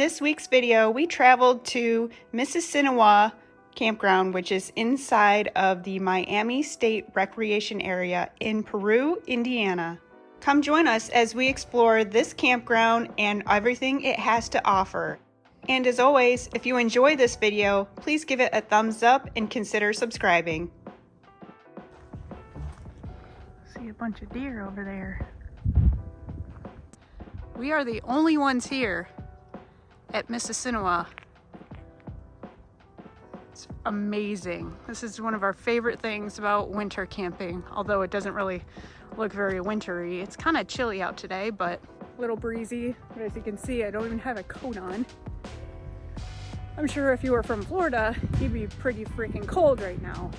this week's video, we traveled to Mississinewa Campground, which is inside of the Miami State Recreation Area in Peru, Indiana. Come join us as we explore this campground and everything it has to offer. And as always, if you enjoy this video, please give it a thumbs up and consider subscribing. See a bunch of deer over there. We are the only ones here at Mississinewa. It's amazing. This is one of our favorite things about winter camping, although it doesn't really look very wintry. It's kind of chilly out today, but a little breezy. But as you can see, I don't even have a coat on. I'm sure if you were from Florida, you'd be pretty freaking cold right now.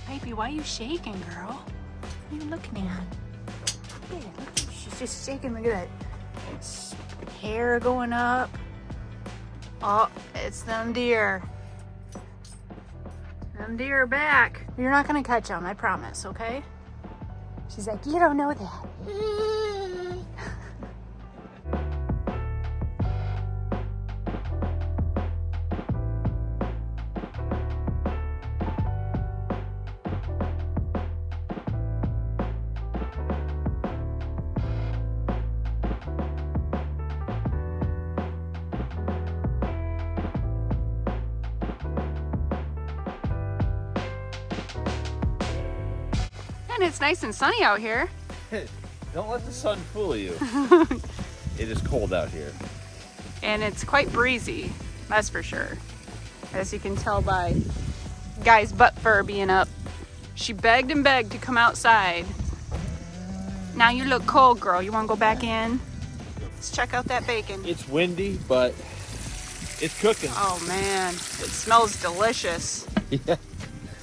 Baby, why are you shaking, girl? What are you looking at? Yeah, look, she's just shaking. Look at that hair going up. Oh, it's them deer. Them deer are back. You're not gonna catch them, I promise, okay? She's like, you don't know that. And it's nice and sunny out here. Don't let the sun fool you. It is cold out here. And it's quite breezy, that's for sure. As you can tell by Guy's butt fur being up. She begged and begged to come outside. Now you look cold, girl. You want to go back in? Let's check out that bacon. It's windy, but it's cooking. Oh man, it smells delicious. Yeah.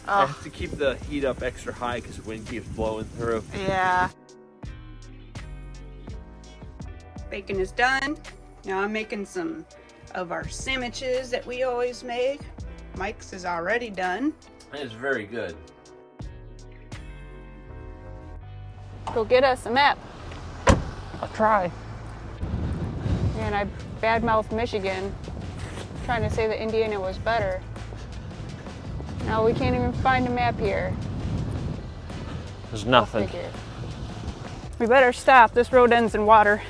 I have to keep the heat up extra high because the wind keeps blowing through. Yeah. Bacon is done. Now I'm making some of our sandwiches that we always make. Mike's is already done. It's very good. Go get us a map. I'll try. And I badmouthed Michigan, trying to say that Indiana was better. Now we can't even find a map here. There's nothing. We better stop. This road ends in water.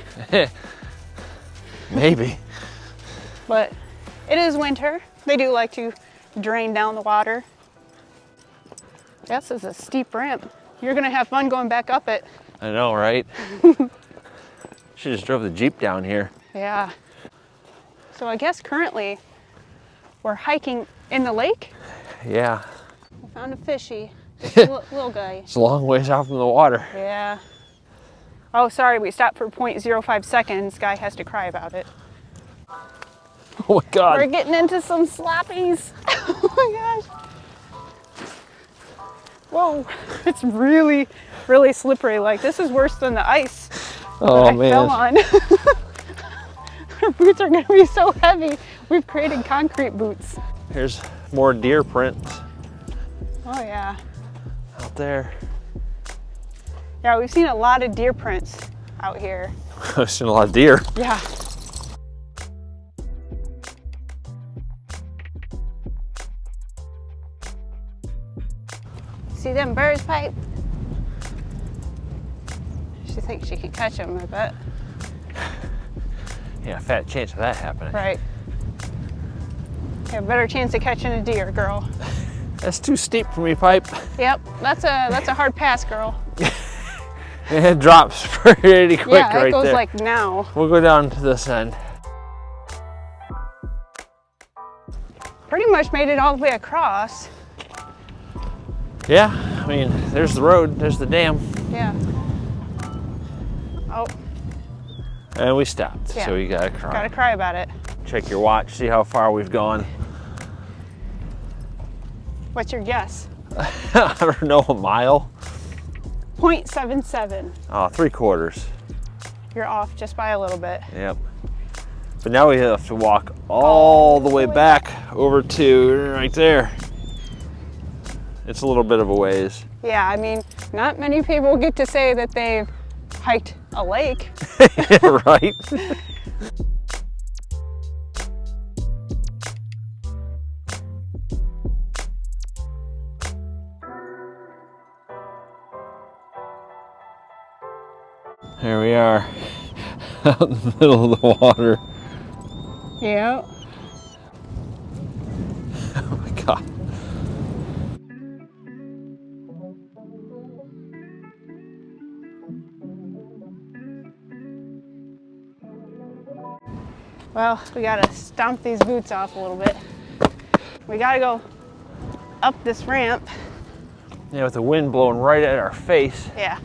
Maybe. But it is winter. They do like to drain down the water. This is a steep ramp. You're gonna have fun going back up it. I know, right? She just drove the Jeep down here. Yeah. So I guess currently we're hiking in the lake. Yeah. We found a fishy. Little guy. It's a long ways out from the water. Yeah. Oh, sorry, we stopped for 0.05 seconds. Guy has to cry about it. Oh my God. We're getting into some sloppies. Oh my gosh. Whoa, it's really, really slippery. Like, this is worse than the ice Oh that man. I fell on. Our boots are gonna be so heavy. We've created concrete boots. Here's more deer prints Oh yeah. out there. Yeah, we've seen a lot of deer prints out here. I've seen a lot of deer. Yeah. See them birds, Pipe? She thinks she can catch them, I bet. Yeah, fat chance of that happening. Right. You have a better chance of catching a deer, girl. That's too steep for me, Pipe. Yep, that's a hard pass, girl. It drops pretty quick Yeah, it right goes there. like now. We'll go down to this end. Pretty much made it all the way across. Yeah, I mean, there's the road, there's the dam. Yeah. Oh, And we stopped, Yeah. so you gotta cry. gotta cry about it. Check your watch, see how far we've gone. What's your guess? I don't know, a mile? 0.77. Oh, 3/4. You're off just by a little bit. Yep. But now we have to walk all the way back over to right there. It's a little bit of a ways. Yeah, I mean, Not many people get to say that they've hiked a lake. Right? Here we are, out in the middle of the water. Yeah. Oh my God. Well, we gotta stomp these boots off a little bit. We gotta go up this ramp. Yeah, with the wind blowing right at our face. Yeah.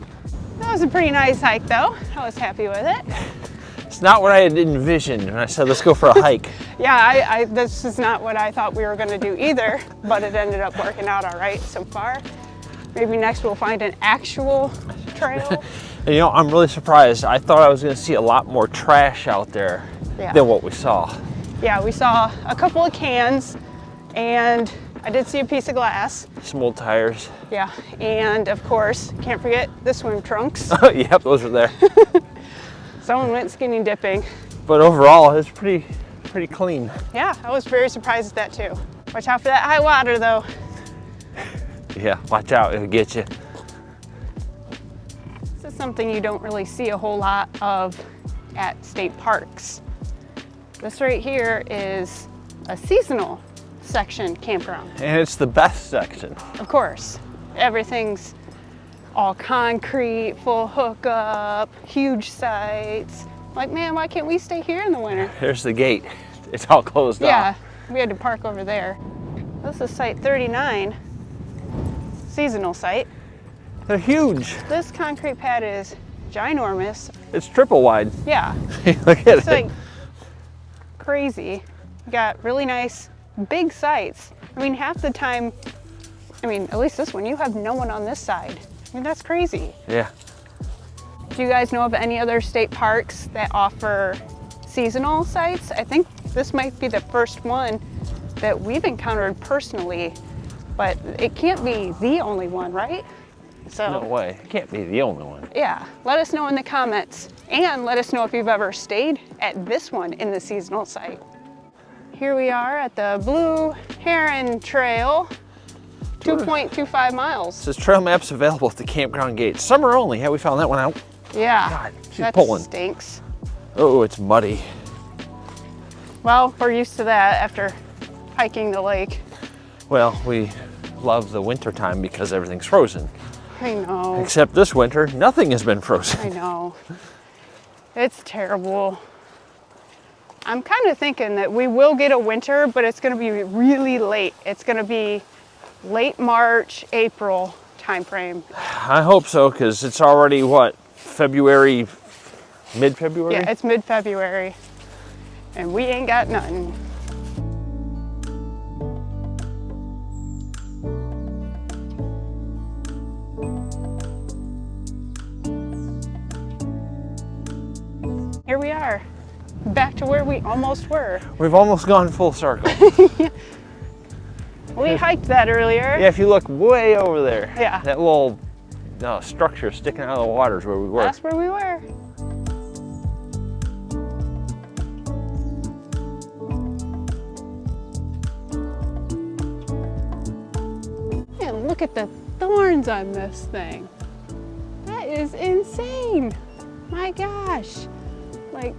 That was a pretty nice hike though. I was happy with it. It's not what I had envisioned when I said let's go for a hike. Yeah, this is not what I thought we were gonna do either, but it ended up working out all right so far. Maybe next we'll find an actual trail. And you know, I'm really surprised. I thought I was gonna see a lot more trash out there than what we saw. Yeah, we saw a couple of cans and I did see a piece of glass. Some old tires. Yeah, and of course, can't forget the swim trunks. Yep, those are there. Someone went skinny dipping. But overall, it's pretty clean. Yeah, I was very surprised at that too. Watch out for that high water though. Yeah, watch out, it'll get you. This is something you don't really see a whole lot of at state parks. This right here is a seasonal section campground. And it's the best section. Of course, everything's all concrete, full hookup, huge sites. Like, man, why can't we stay here in the winter? Here's the gate. It's all closed off. Yeah, we had to park over there. This is site 39, seasonal site. They're huge. This concrete pad is ginormous. It's triple wide. Yeah, Look at it's it. like crazy. You got really nice big sites. I mean, half the time, at least this one, you have no one on this side. I mean, that's crazy. Yeah. Do you guys know of any other state parks that offer seasonal sites? I think this might be the first one that we've encountered personally, but it can't be the only one, right? So, No way. It can't be the only one. yeah, let us know in the comments and let us know if you've ever stayed at this one in the seasonal site. Here we are at the Blue Heron Trail, 2.25 miles. It says trail maps available at the campground gate. Summer only. Yeah, we found that one out. Yeah, God, she's that pulling. stinks. Oh, it's muddy. Well, we're used to that after hiking the lake. Well, we love the winter time because everything's frozen. I know. Except this winter, nothing has been frozen. I know. It's terrible. I'm kind of thinking that we will get a winter, but it's going to be really late. It's going to be late March, April timeframe. I hope so, because it's already, what, February, mid-February? Yeah, it's mid-February, and we ain't got nothing. Here we are, back to where we almost were. We've almost gone full circle. We hiked that earlier. Yeah, if you look way over there, Yeah. that little structure sticking out of the water is where we were. That's where we were. And look at the thorns on this thing. That is insane. My gosh. Like,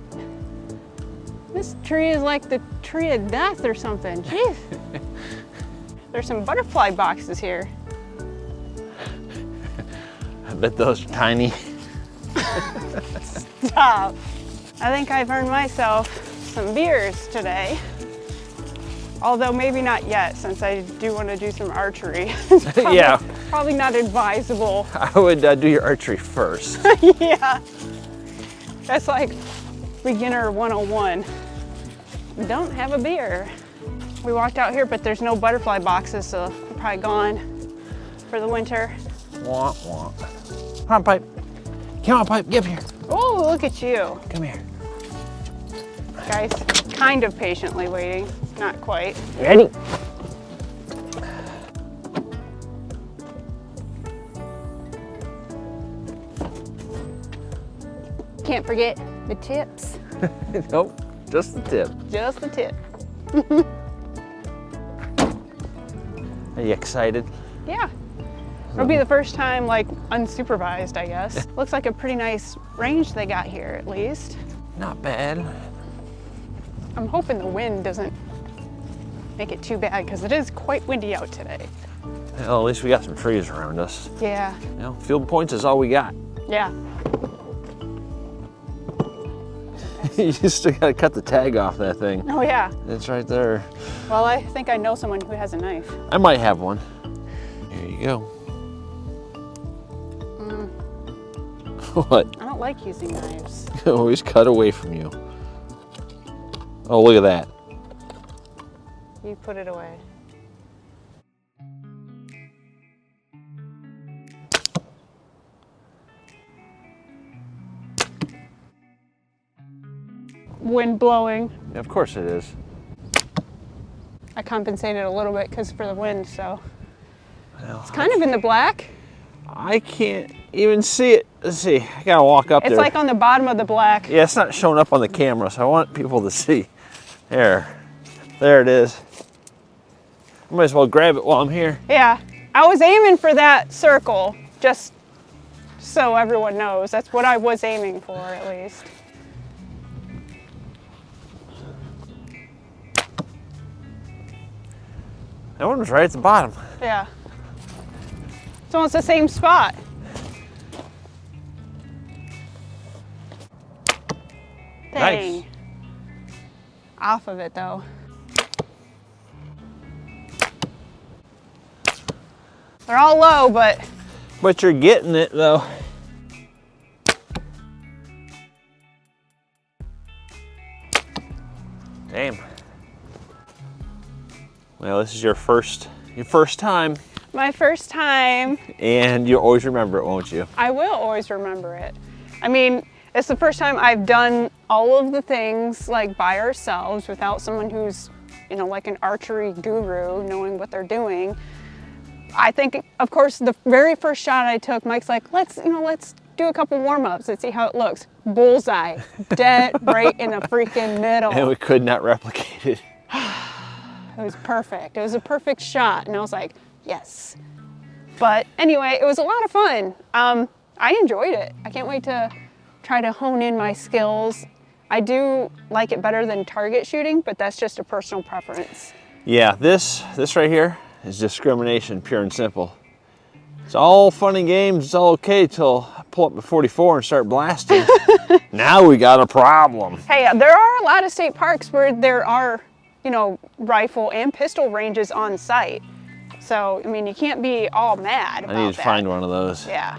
this tree is like the tree of death or something. Jeez. There's some butterfly boxes here. I bet those are tiny. Stop. I think I've earned myself some beers today. Although maybe not yet, since I do want to do some archery. Yeah. Probably not advisable. I would do your archery first. Yeah. That's like beginner 101. Don't have a beer. We walked out here, but there's no butterfly boxes, so they're probably gone for the winter. Womp womp. Come on, Pipe. Come on, Pipe, get here. Oh, look at you. Come here. Guys, kind of patiently waiting, not quite. Ready? can't forget the tips. Nope, just the tip. Just the tip. Are you excited? Yeah. It'll be the first time like unsupervised, I guess. Looks like a pretty nice range they got here at least. Not bad. I'm hoping the wind doesn't make it too bad because it is quite windy out today. Well, at least we got some trees around us. Yeah. You know, field points is all we got. Yeah. You still gotta cut the tag off that thing. Oh yeah. It's right there. Well, I think I know someone who has a knife. I might have one. Here you go. What? I don't like using knives. Always cut away from you. Oh, look at that. You put it away. Wind blowing. Yeah, of course it is. I compensated a little bit because for the wind, so Well, it's kind of in the black. I can't even see it. Let's see. I gotta walk up It's there. like on the bottom of the black. Yeah, it's not showing up on the camera, so I want people to see. There it is. I might as well grab it while I'm here. Yeah, I was aiming for that circle, just so everyone knows. That's what I was aiming for, at least. That one was right at the bottom. Yeah. It's almost the same spot. Dang. Nice. Off of it, though. They're all low, but But you're getting it though. Damn. Well, this is your first time, my first time. and you'll always remember it, won't you? I will always remember it. I mean, it's the first time I've done all of the things like by ourselves without someone who's, you know, like an archery guru knowing what they're doing. I think, of course, the very first shot I took, Mike's like, let's do a couple warm-ups and see how it looks. Bullseye, dead right in the freaking middle. And we could not replicate it. It was perfect. It was a perfect shot, and I was like, yes. But anyway, it was a lot of fun. I enjoyed it. I can't wait to try to hone in my skills. I do like it better than target shooting, but that's just a personal preference. Yeah, this right here is discrimination, pure and simple. It's all fun and games, it's all okay till I pull up the 44 and start blasting. Now we got a problem. Hey, there are a lot of state parks where there are, you know, rifle and pistol ranges on site. So, I mean, you can't be all mad about that. I need to find one of those. Yeah.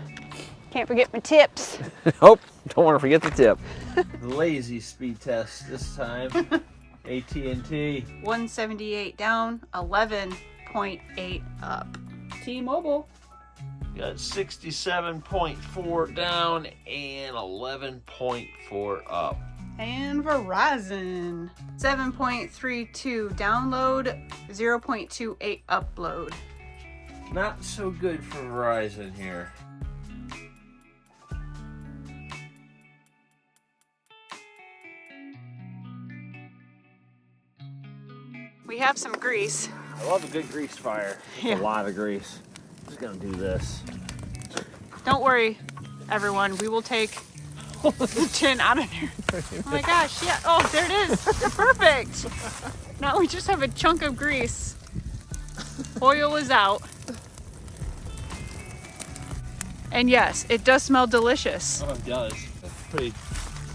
Can't forget my tips. Nope, don't want to forget the tip. The lazy speed test this time. AT&T. 178 down, 11.8 up. T-Mobile. Got 67.4 down and 11.4 up. And Verizon. 7.32 download, 0.28 upload. Not so good for Verizon here. We have some grease. I love a good grease fire. Yeah. A lot of grease. I'm just gonna do this. Don't worry, everyone. We will take the tin out of there. Oh my gosh, yeah. Oh, there it is. It's perfect. Now we just have a chunk of grease. Oil is out. And yes, it does smell delicious. Oh, it does. That's a pretty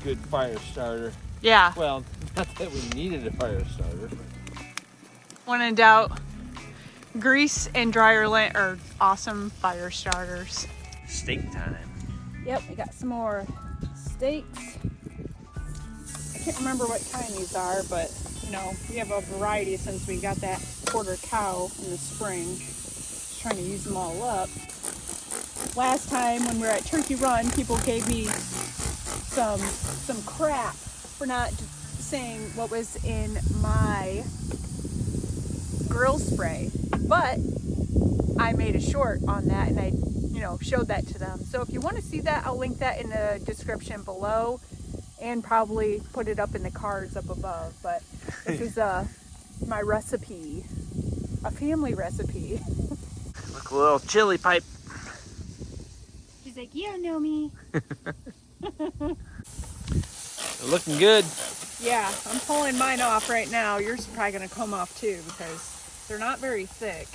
good fire starter. Yeah. Well, not that we needed a fire starter. When in doubt, grease and dryer lint are awesome fire starters. Steak time. Yep, we got some more steaks. I can't remember what kind these are, but you know, we have a variety since we got that quarter cow in the spring. Just trying to use them all up. Last time when we were at Turkey Run, people gave me some crap for not saying what was in my grill spray, but I made a short on that and I you know, showed that to them. So if you want to see that, I'll link that in the description below and probably put it up in the cards up above. But this is my recipe, a family recipe. Look, a little chili pipe. She's like, you don't know me. Looking good. Yeah, I'm pulling mine off right now. Yours is probably going to come off too because they're not very thick.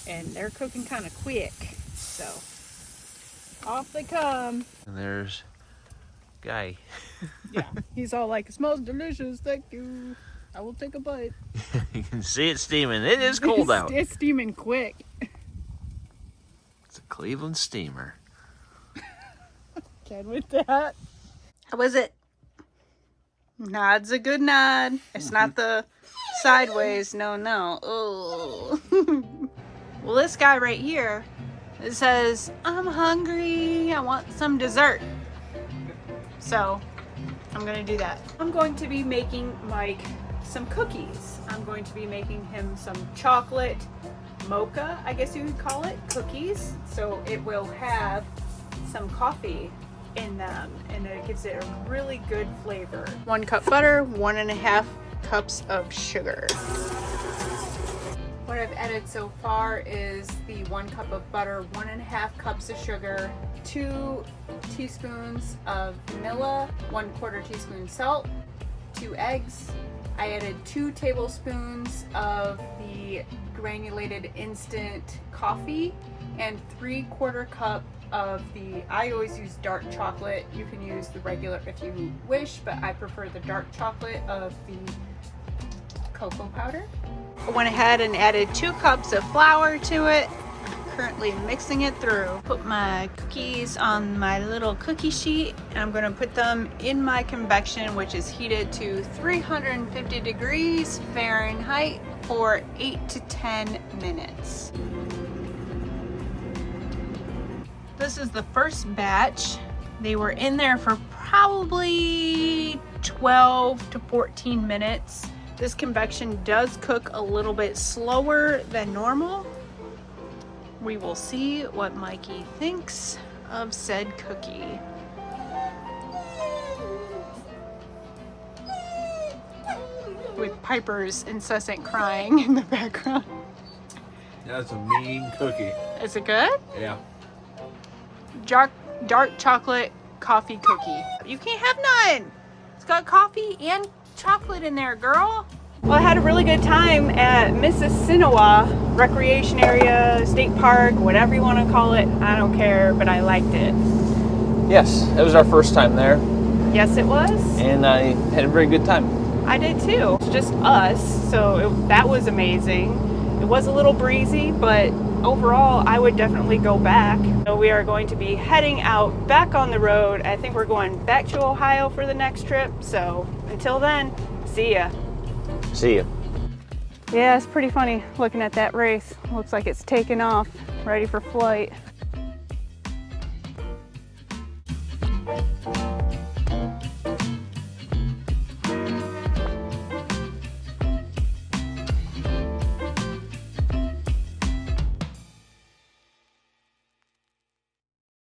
And they're cooking kind of quick. So, off they come. And there's Guy. Yeah, he's all like, it smells delicious, thank you. I will take a bite. You can see it steaming. It is cold out. It's steaming quick. It's a Cleveland steamer. Can with that. How was it? Nod's a good nod. It's not the sideways, no. Oh. Well, this guy right here, it says, I'm hungry, I want some dessert. So, I'm gonna do that. I'm going to be making Mike some cookies. I'm going to be making him some chocolate mocha, I guess you would call it, cookies. So it will have some coffee in them and it gives it a really good flavor. 1 cup butter, 1.5 cups of sugar. What I've added so far is the 1 cup of butter, 1.5 cups of sugar, 2 teaspoons of vanilla, 1/4 teaspoon salt, 2 eggs. I added 2 tablespoons of the granulated instant coffee and 3/4 cup of the, I always use dark chocolate. You can use the regular if you wish, but I prefer the dark chocolate of the cocoa powder. I went ahead and added 2 cups of flour to it. Currently mixing it through. Put my cookies on my little cookie sheet and I'm going to put them in my convection, which is heated to 350 degrees Fahrenheit for 8 to 10 minutes. This is the first batch. They were in there for probably 12 to 14 minutes. This convection does cook a little bit slower than normal. We will see what Mikey thinks of said cookie. With Piper's incessant crying in the background. That's a mean cookie. Is it good? Yeah. Dark chocolate coffee cookie. You can't have none. It's got coffee and chocolate in there, girl. Well, I had a really good time at Mississinewa Recreation Area, State Park, whatever you want to call it. I don't care, but I liked it. Yes, it was our first time there. Yes, it was. And I had a very good time. I did too. It's just us, so that was amazing. It was a little breezy, but overall, I would definitely go back. So we are going to be heading out back on the road. I think we're going back to Ohio for the next trip. So until then, see ya. See ya. Yeah, it's pretty funny looking at that race. Looks like it's taking off, ready for flight.